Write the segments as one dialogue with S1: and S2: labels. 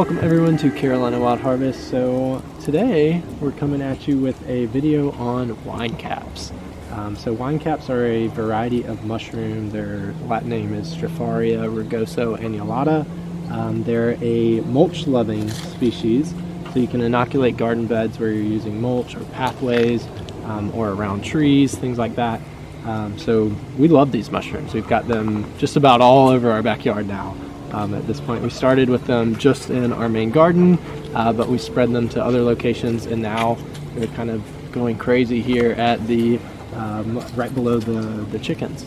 S1: Welcome everyone to Carolina Wild Harvest. So today we're coming at you with a video on wine caps. So wine caps are a variety of mushroom. Their Latin name is Stropharia rugosoannulata. They're a mulch-loving species, so you can inoculate garden beds where you're using mulch or pathways or around trees, things like that. So we love these mushrooms. We've got them just about all over our backyard now. At this point, we started with them just in our main garden, but we spread them to other locations, and now they're kind of going crazy here at the right below the chickens.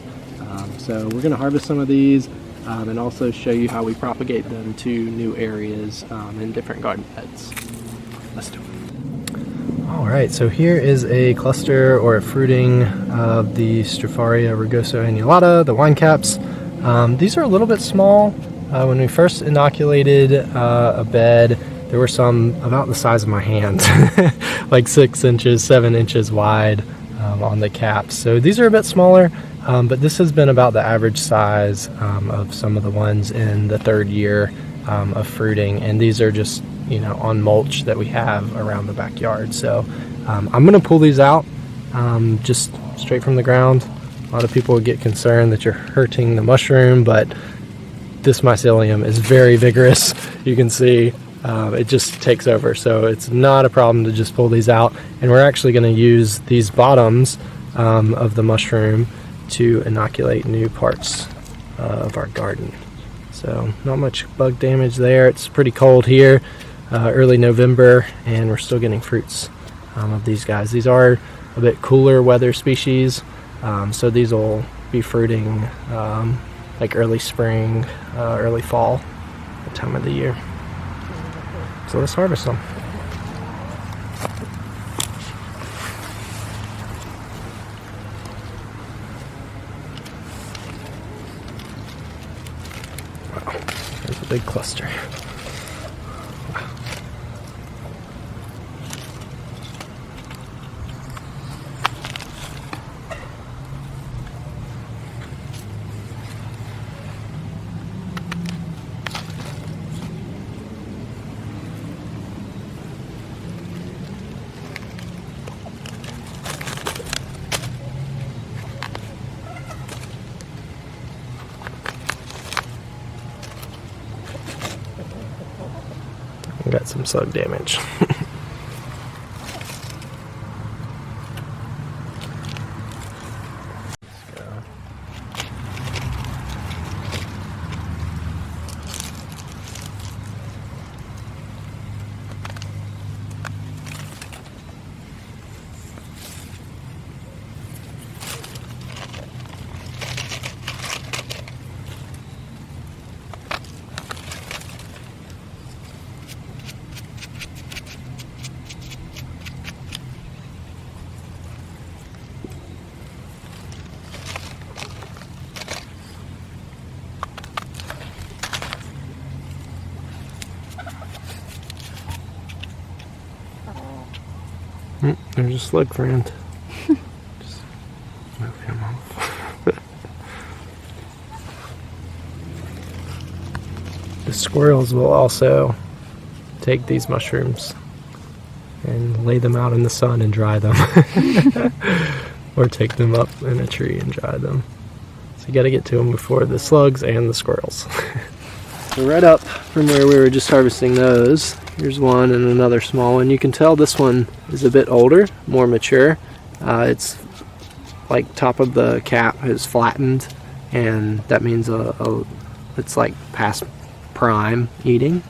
S1: So we're going to harvest some of these and also show you how we propagate them to new areas in different garden beds. Let's do it. All right, so here is a cluster or a fruiting of the Stropharia rugosoannulata, the wine caps. These are a little bit small. When we first inoculated a bed, there were some about the size of my hand, like 6 inches, 7 inches wide on the caps. So these are a bit smaller, but this has been about the average size of some of the ones in the third year of fruiting. And these are just, on mulch that we have around the backyard. So I'm going to pull these out just straight from the ground. A lot of people would get concerned that you're hurting the mushroom, but this mycelium is very vigorous. You can see it just takes over, so it's not a problem to just pull these out. And we're actually going to use these bottoms of the mushroom to inoculate new parts of our garden. So not much bug damage there. It's pretty cold here, early November, and we're still getting fruits of these guys. These are a bit cooler weather species, so these will be fruiting like early spring, early fall, the time of the year. So let's harvest them. Wow, there's a big cluster. Got some slug damage. There's a slug friend. Just move him off. The squirrels will also take these mushrooms and lay them out in the sun and dry them. Or take them up in a tree and dry them. So you gotta get to them before the slugs and the squirrels. So right up from where we were just harvesting those, here's one and another small one. You can tell this one is a bit older, more mature. It's like top of the cap is flattened, and that means it's like past prime eating.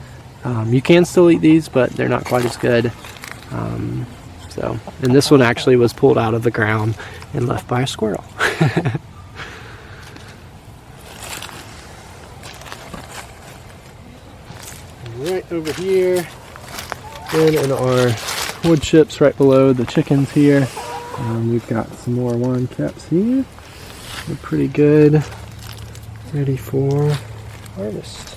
S1: You can still eat these, but they're not quite as good. And this one actually was pulled out of the ground and left by a squirrel. Right over here, and in our wood chips right below the chickens here, we've got some more wine caps here. They're pretty good, ready for harvest.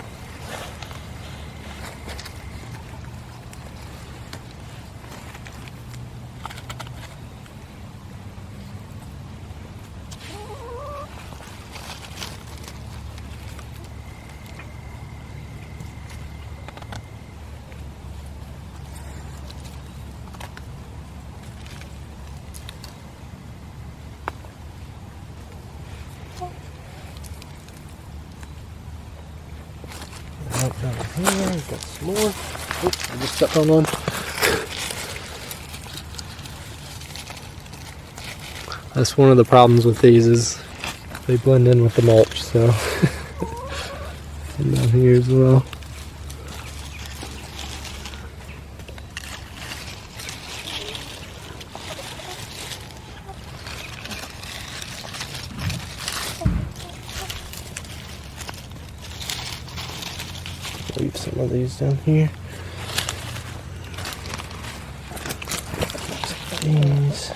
S1: here. We've got some more. Oops, I just stepped on one. That's one of the problems with these is they blend in with the mulch, so and down here as well. Leave some of these down here. These.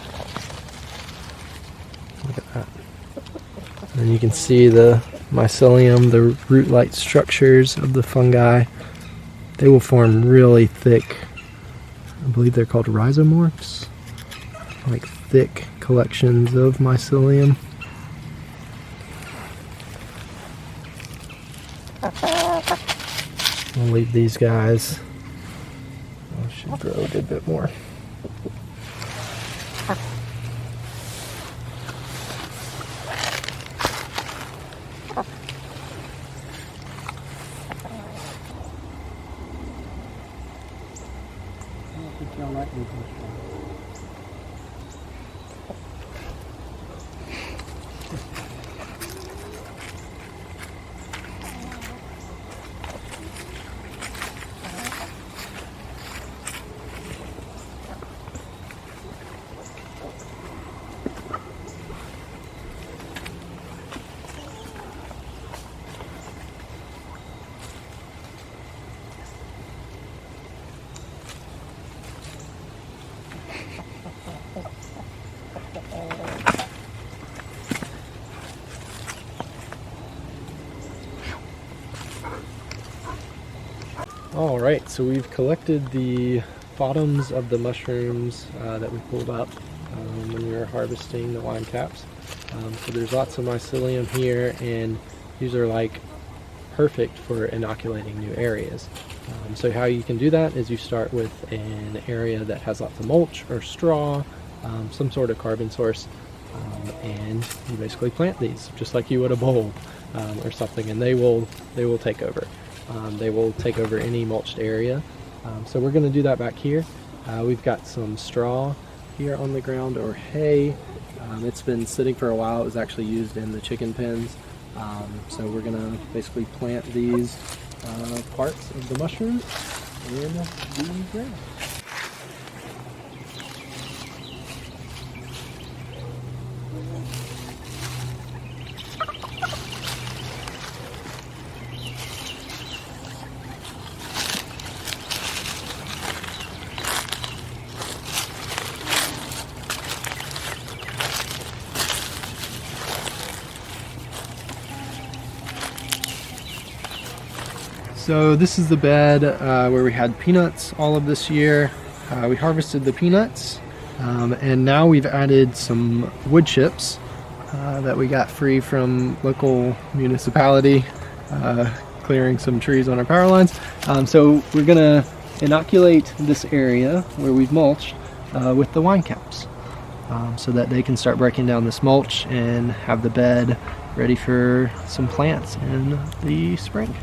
S1: Look at that. And you can see the mycelium, the root-like structures of the fungi. They will form really thick, I believe they're called rhizomorphs, like thick collections of mycelium. I'll leave these guys. I should grow a good bit more. Alright, so we've collected the bottoms of the mushrooms that we pulled up when we were harvesting the wine caps. So there's lots of mycelium here, and these are like perfect for inoculating new areas. So how you can do that is you start with an area that has lots of mulch or straw, some sort of carbon source, and you basically plant these just like you would a bulb or something, and they will take over. They will take over any mulched area. So we're going to do that back here. We've got some straw here on the ground, or hay. It's been sitting for a while. It was actually used in the chicken pens. So we're going to basically plant these parts of the mushroom in the ground. So this is the bed where we had peanuts all of this year. We harvested the peanuts, and now we've added some wood chips that we got free from local municipality, clearing some trees on our power lines. So we're gonna inoculate this area where we've mulched with the wine caps, so that they can start breaking down this mulch and have the bed ready for some plants in the spring.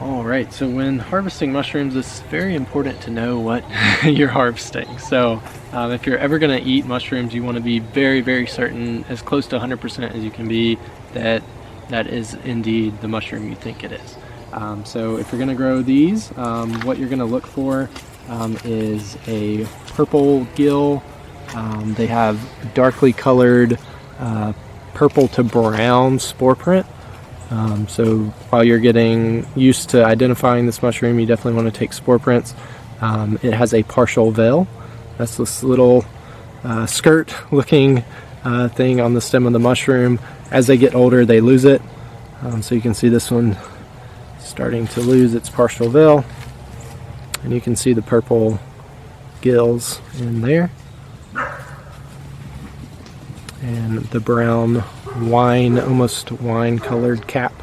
S1: Alright, so when harvesting mushrooms, it's very important to know what you're harvesting. So if you're ever going to eat mushrooms, you want to be very, very certain, as close to 100% as you can be, that that is indeed the mushroom you think it is. So if you're going to grow these, what you're going to look for is a purple gill. They have darkly colored purple to brown spore print. So while you're getting used to identifying this mushroom, you definitely want to take spore prints. It has a partial veil. That's this little skirt looking thing on the stem of the mushroom. As they get older, they lose it. So you can see this one starting to lose its partial veil, and you can see the purple gills in there, and the brown almost wine colored cap.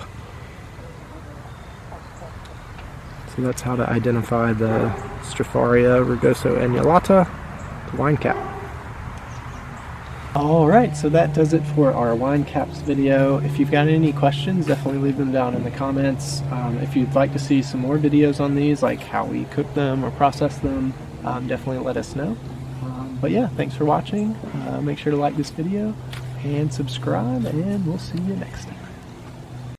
S1: So that's how to identify the Stropharia rugosoannulata, the wine cap. Alright, so that does it for our wine caps video. If you've got any questions, definitely leave them down in the comments. If you'd like to see some more videos on these, like how we cook them or process them, definitely let us know. But yeah, thanks for watching. Make sure to like this video and subscribe, and we'll see you next time.